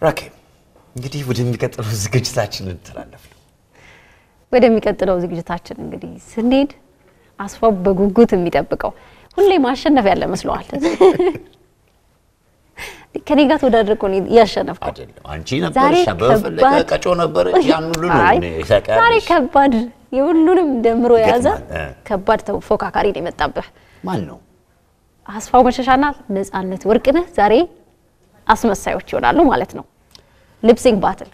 ራኬብ እንግዲህ ወደሚቀጥለው ዝግጅታችን እንተላለፍ ነው ወደሚቀጥለው ዝግጅታችን እንግዲህ ስንሄድ አስፋው በጉጉት የሚጠብቀው ሁሌ ማሸነፍ ያለ መስሏል ከኔ ጋር ተወዳድረኩ ነው ያሸነፍኩ አይደለም አንቺ ነበርሽ በፈለቀ ቀጮ ነበር ያን ሁሉ ነው ይሳቃል ዛሬ ከባድ የሁሉንም ደምሮ ያዘ ከባድ ተፎካካሪ ነው የመጣበህ ማን ነው አስፋው መሸሻና ነጻነት ወርቅነህ ዛሬ አስመሳዮች ይሆናሉ ማለት ነው ሊፕሲንግ ባትል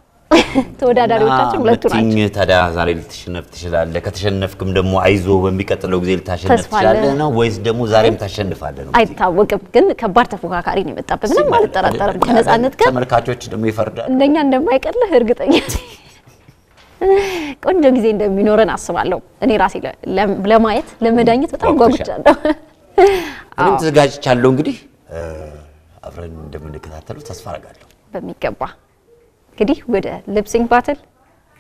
ተወዳዳሪዎቻችን ሁለቱ ናቸው ታዲያ ዛሬ ልትሸነፍ ትችላለህ ከተሸነፍክም ደግሞ አይዞ በሚቀጥለው ጊዜ ልታሸነፍ ትችላለህ ነው ወይስ ደግሞ ዛሬም ታሸንፋለህ ነው አይታወቅም ግን ከባድ ተፎካካሪ ነው የመጣበት ምንም አልጠራጠርም ከነጻነት ጋር ተመልካቾች ደግሞ ይፈርዳሉ እንደኛ እንደማይቀርልህ እርግጠኛ ቆንጆ ጊዜ እንደሚኖረን አስባለሁ እኔ ራሴ ለማየት ለመዳኘት በጣም ጓጉቻለሁ እኔም ተዘጋጅቻለሁ እንግዲህ አብረን እንደምንከታተለው ተስፋ አደርጋለሁ በሚገባ እንግዲህ ወደ ሊፕሲንግ ባትል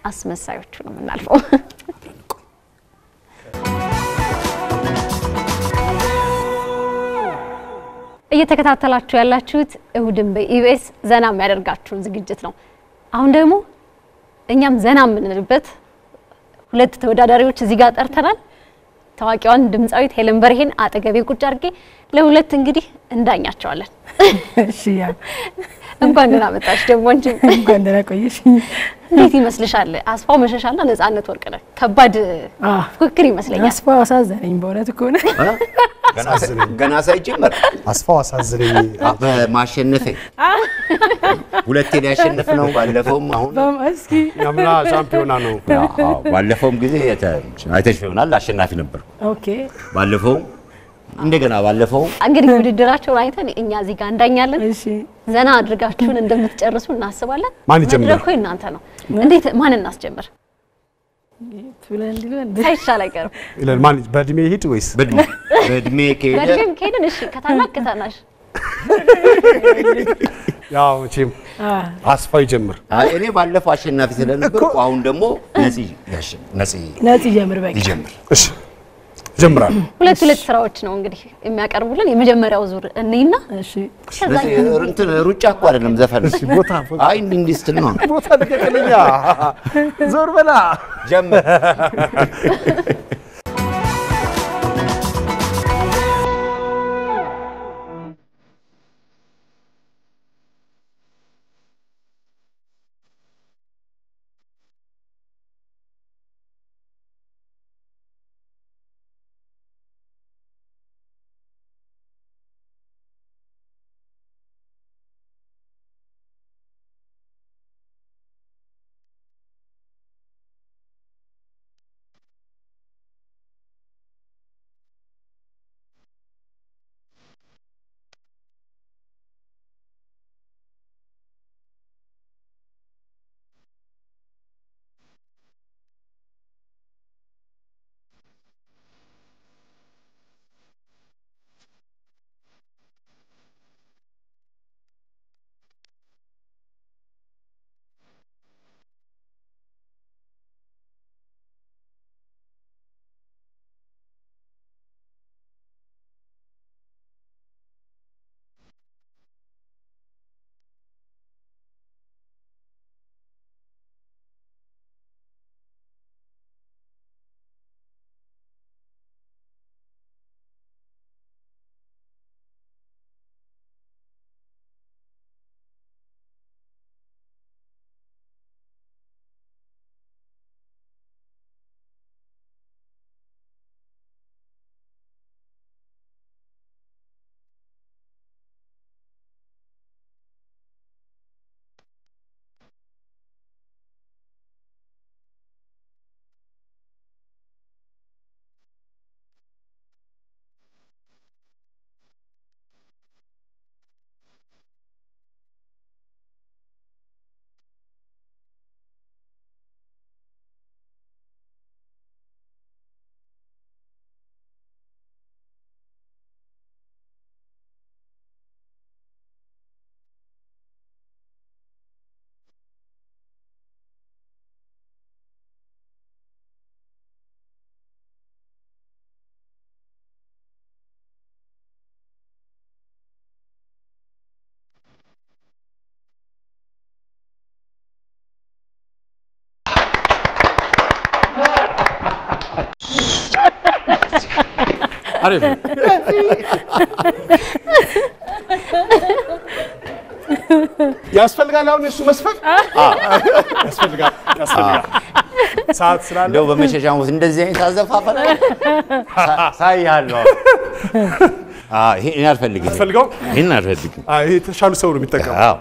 አስመሳዮቹ ነው የምናልፈው እየተከታተላችሁ ያላችሁት እሁድን በኢቢኤስ ዘና የሚያደርጋችሁን ዝግጅት ነው አሁን ደግሞ እኛም ዘና የምንልበት ሁለት ተወዳዳሪዎች እዚህ ጋር ጠርተናል ታዋቂዋን ድምጻዊት ሄለን በርሄን አጠገቤ ቁጭ አድርጌ ለሁለት እንግዲህ እንዳኛቸዋለን እሺ ያ እንኳን ደህና መጣሽ ደግሞ እንጂ እንኳን ደህና ቆየሽ እንዴት ይመስልሻል አስፋው መሸሻና ነጻነት ወርቅነህ ከባድ ፍክክር ይመስለኛል አስፋው አሳዘነኝ በእውነት ከሆነ ገና ሳይጀመር አስፋው አሳዘነኝ በማሸነፌ ሁለቴ ያሸነፍ ነው ባለፈውም አሁን በማስኪ ያምና ሻምፒዮና ነው ባለፈውም ጊዜ አይተሽ ይሆናል አሸናፊ ነበር ኦኬ ባለፈው እንደገና ባለፈው እንግዲህ ውድድራቸውን አይተን እኛ እዚህ ጋር እንዳኛለን እሺ ዘና አድርጋችሁን እንደምትጨርሱ እናስባለን ማን ይጀምራል መድረኩ እናንተ ነው እንዴት ማን እናስጀምር ትብለን ሊለን ሳይሻል አይቀርም ይላል ማን በእድሜ ይሄድ ወይስ በእድሜ ከሄደን እሺ ከታላቅ ከታናሽ ያው እቺም አስፋው ይጀምር እኔ ባለፈው አሸናፊ ስለነበርኩ አሁን ደግሞ ነፂ ጀምር በቃ ይጀምር እሺ ጀምራል ሁለት ስራዎች ነው እንግዲህ የሚያቀርቡልን የመጀመሪያው ዙር እኔና እሺ እንትን ሩጫ እኮ አይደለም ዘፈን እሺ ቦታ አይ እንዲህ ስትል ነው ቦታ ልቀቅልኛ ዞር በላ ጀምር አሪፍ ያስፈልጋል አሁን እሱ መስፈር ያስፈልጋል ሰዓት ስላለ እንደው በመሸሻው እንደዚህ አይነት አዘፋፈን ሳይያለው ይሄን አልፈልግም ይሄን አልፈልግም ይሄ ተሻሉ ሰው ነው የሚጠቀመው አዎ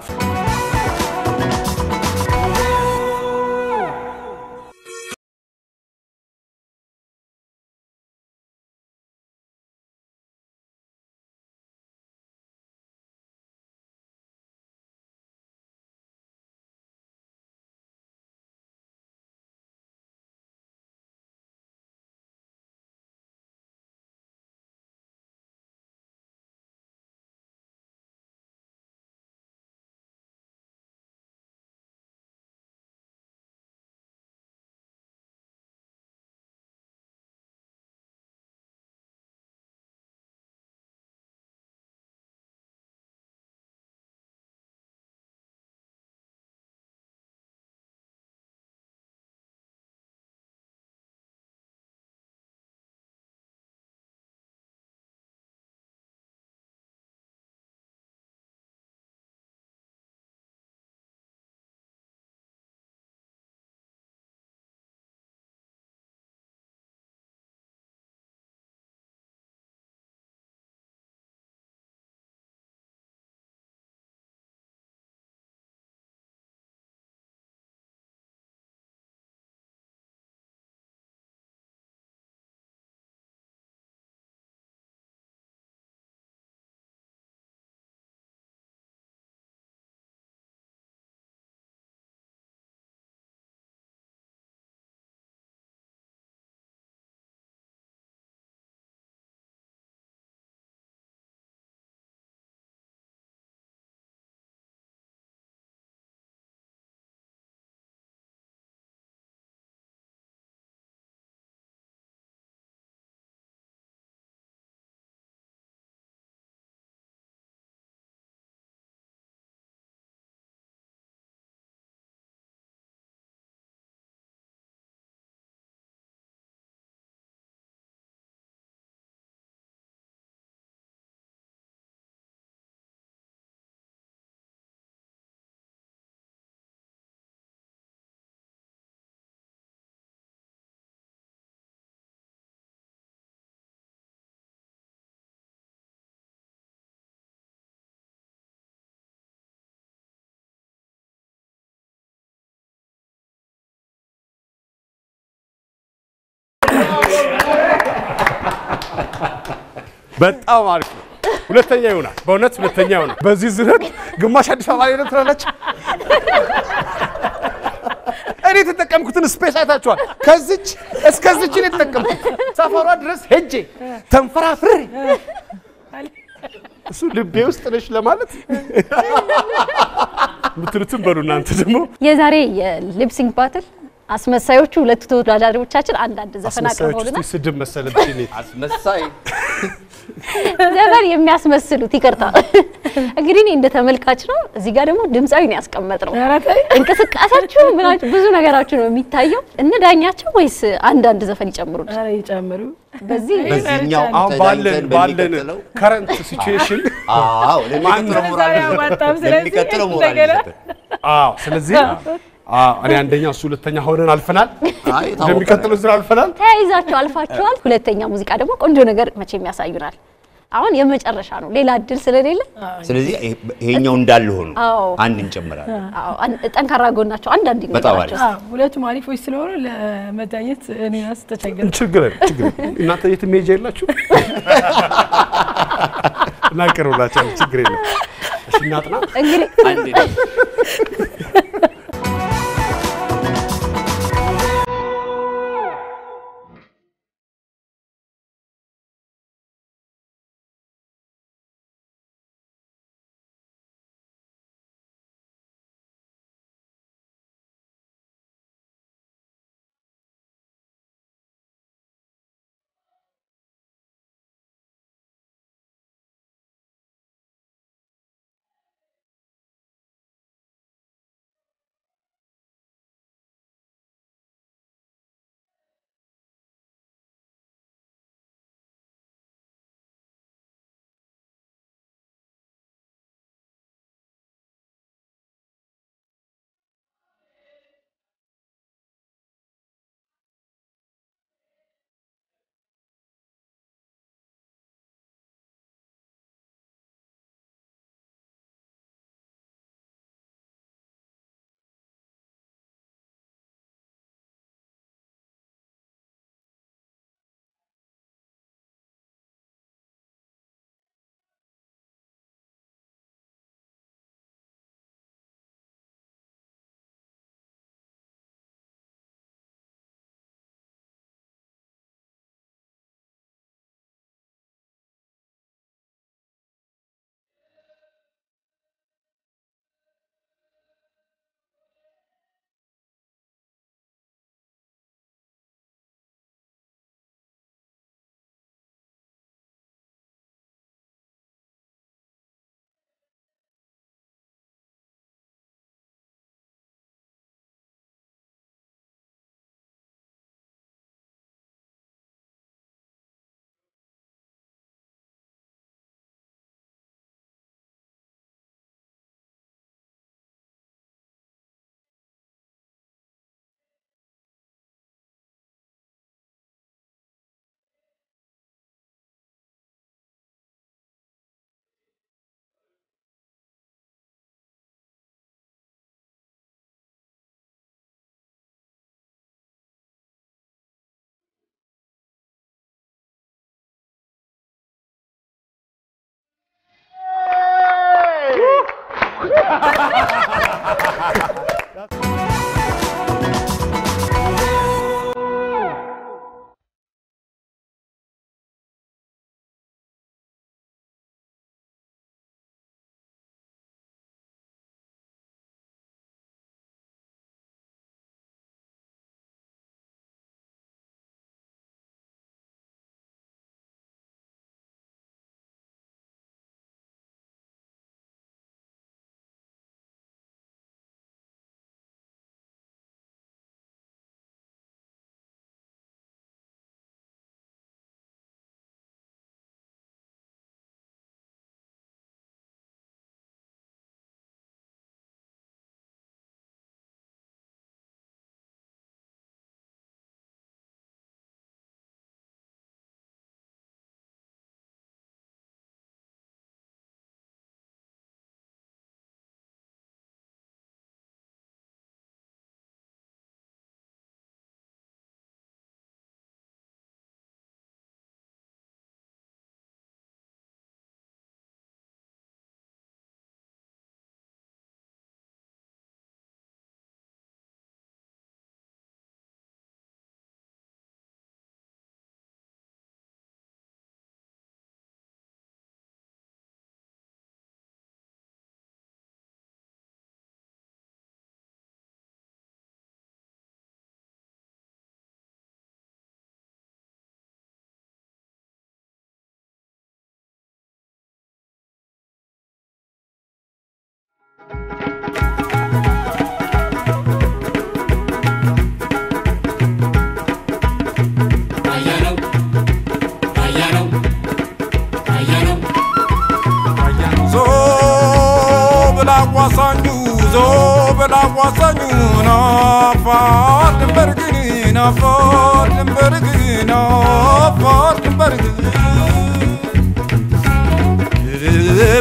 በጣም አሪፍ ነው ሁለተኛ ይሆናል በእውነት ሁለተኛ ይሆናል በዚህ ዙረት ግማሽ አዲስ አበባ ላይ ነው ትላለች እኔ ተጠቀምኩትን ስፔስ አይታችኋል ከዚች እስከዚች እኔ ተጠቀምኩት ሰፈሯ ድረስ ሄጄ ተንፈራፍሬ እሱ ልቤ ውስጥ ነሽ ለማለት ምትሉትን በሉ እናንተ ደግሞ የዛሬ የሊፕሲንግ ባትል አስመሳዮቹ ሁለቱ ተወዳዳሪዎቻችን አንድ ዘፈን አቅርበውልናል አስመሳዮቹ ስድብ መሰለብሽ እኔ አስመሳይ ዘፈን የሚያስመስሉት ይቅርታ እንግዲህ እኔ እንደተመልካች ነው እዚህ ጋር ደግሞ ድምጻዊ ነው ያስቀመጥነው እንቅስቃሴያችሁ ምናችሁ ብዙ ነገራችሁ ነው የሚታየው እንዳኛቸው ወይስ አንድ ዘፈን ይጨምሩ አረ ይጨምሩ በዚህኛው አሁን ባለን ከረንት ሲቹዌሽን ለሚቀጥለው ሞራል ስለዚህ እኔ አንደኛ እሱ ሁለተኛ ሆነን አልፈናል እንደሚቀጥለው ስራ አልፈናል ተያይዛችሁ አልፋችኋል ሁለተኛ ሙዚቃ ደግሞ ቆንጆ ነገር መቼም ያሳዩናል አሁን የመጨረሻ ነው ሌላ እድል ስለሌለ ስለዚህ ይሄኛው እንዳለ ሆኖ አንድ እንጨምራለን ጠንካራ ጎናቸው አንድ ይመጣቸው ሁለቱም አሪፎች ስለሆነ ለመዳኘት እኔናስ ተቸገረ ችግር እናንተ የት ሜጀ የላችሁ እናቀርብላችሁ ችግር የለም እሺ እናጥና እንግዲህ አንድ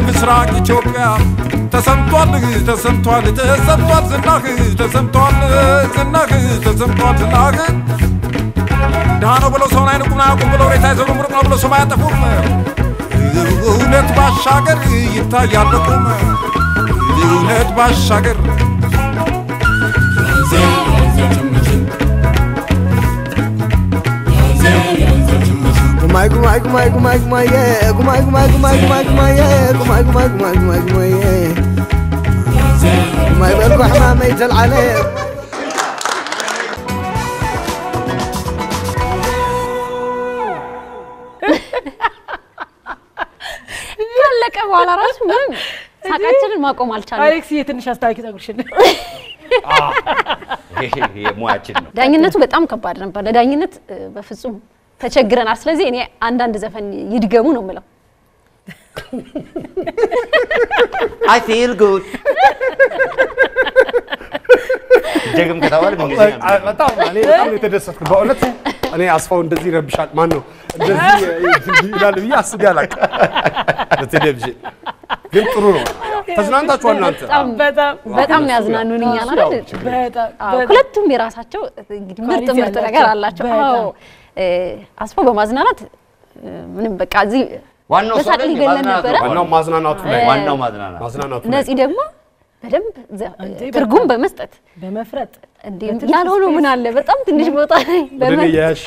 ምስራቅ ኢትዮጵያ ተሰምቷል ተሰምቷል ተሰምቷል ዝናህ ተሰምቷል ዝናህ ተሰምቷል ዝናህ ዳኖ ብለው ሰውን አይንቁም አያውቁም ብለው ሬታ ይዘው ምርጥ ነው ብለው ሰው አያጠፉም እውነት ባሻገር ይታያል ቁም እውነት ባሻገር Gumai gumai gumai gumai gumai yeah gumai gumai gumai gumai gumai yeah gumai gumai gumai gumai gumai yeah gumai بالكو حمامة يجل عليه ያለቀ በኋላ ራሱ ምንም ሳቃችንን ማቆም አልቻለም አሌክስ የትንሽ አስተካኪ ተጉርሽን ይሄ ሙያችን ነው ዳኝነቱ በጣም ከባድ ነበር ለዳኝነት በፍጹም ተቸግረናል ስለዚህ እኔ አንድ ዘፈን ይድገሙ ነው የምለው I feel good ጀግም ከተባለ ምን ጊዜ በጣም የተደሰትኩ በእውነት እኔ አስፋው እንደዚህ ረብሻል ማን ነው እንደዚህ ይላል ብዬ አስቤ አላውቅም በቴሌቪዥን ግን ጥሩ ነው ተዝናንታችኋል እናንተ በጣም ያዝናኑኛል አይደል በጣም ሁለቱም የራሳቸው እንግዲህ ምርጥ ነገር አላቸው አዎ አስፋው በማዝናናት ምንም በቃ እዚህ ዋናው ማዝናናቱ ላይ ዋናው ማዝናናቱ ነፂ ደግሞ በደንብ ትርጉም በመስጠት በመፍረጥ እንዴ ያልሆነው ምን አለ በጣም ትንሽ ቦታ ላይ በመያሽ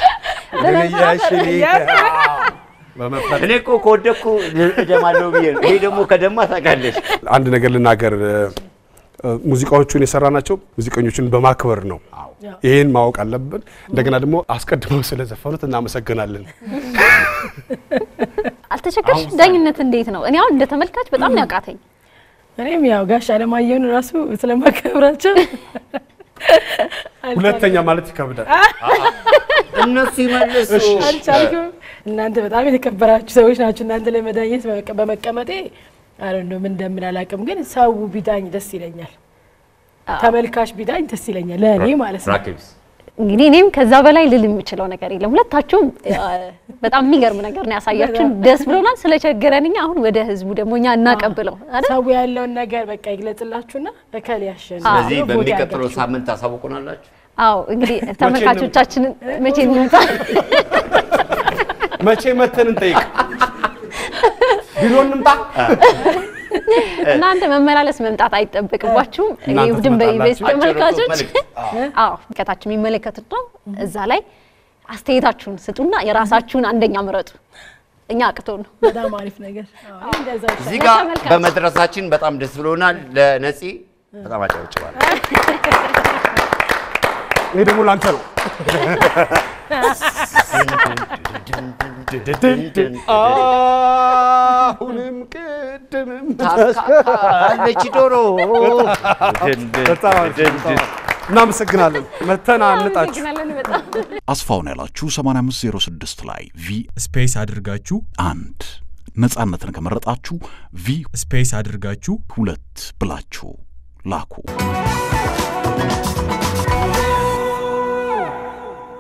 በመፍረጥ እኔ እኮ ከወደኩ ደማለው ብዬ ይሄ ደግሞ ከደማ ታውቃለሽ አንድ ነገር ልናገር ሙዚቃዎቹን የሰራናቸው ሙዚቀኞችን በማክበር ነው ይሄን ማወቅ አለብን እንደገና ደግሞ አስቀድመው ስለዘፈኑት እናመሰግናለን አልተቸከሽ ዳኝነት እንዴት ነው እኔ አሁን እንደተመልካች በጣም ያቃተኝ እኔም ያው ጋሽ አለማየሁን ራሱ ስለማከብራቸው ሁለተኛ ማለት ይከብዳል እነሱ ይመልሱ አልቻልኩም እናንተ በጣም የተከበራችሁ ሰዎች ናችሁ እናንተ ለመዳኘት በመቀመጤ አረንዶ ምን እንደምን አላቅም ግን ሰው ቢዳኝ ደስ ይለኛል ተመልካች ቢዳኝ ደስ ይለኛል ለኔ ማለት ነው እንግዲህ እኔም ከዛ በላይ ልል የምችለው ነገር የለም ሁለታችሁም በጣም የሚገርም ነገር ነው ያሳያችሁን ደስ ብሎናል ስለቸገረንኛ አሁን ወደ ህዝቡ ደሞኛ እናቀብለው አይደል ሰው ያለው ነገር በቃ ይግለጽላችሁና በከለ ያሸነ ስለዚህ በሚቀጥለው ሳምንት ታሳውቁናላችሁ አዎ እንግዲህ ተመልካቾቻችንን መቼ መተን እንጠይቅ ቢሮን እንምጣ እናንተ መመላለስ መምጣት አይጠበቅባችሁም ይሁድም በኢቢኤስ ተመልካቾች አዎ ከታች የሚመለከቱት ነው እዛ ላይ አስተያየታችሁን ስጡና የራሳችሁን አንደኛ ምረጡ እኛ አቅቶን ነው በጣም አሪፍ ነገር አዎ እንደዛ እዚህ ጋር በመድረሳችን በጣም ደስ ብሎናል ለነፂ በጣም አጨብጭባለሁ ይሄ ደግሞ ላንተ ነው አሁንም ቅድምም ታስካለች ዶሮ እናመሰግናለን መተና አንጣችሁ አስፋውን ያላችሁ 8506 ላይ ቪ ስፔስ አድርጋችሁ 1 ነፃነትን ከመረጣችሁ ቪ ስፔስ አድርጋችሁ 2 ብላችሁ ላኩ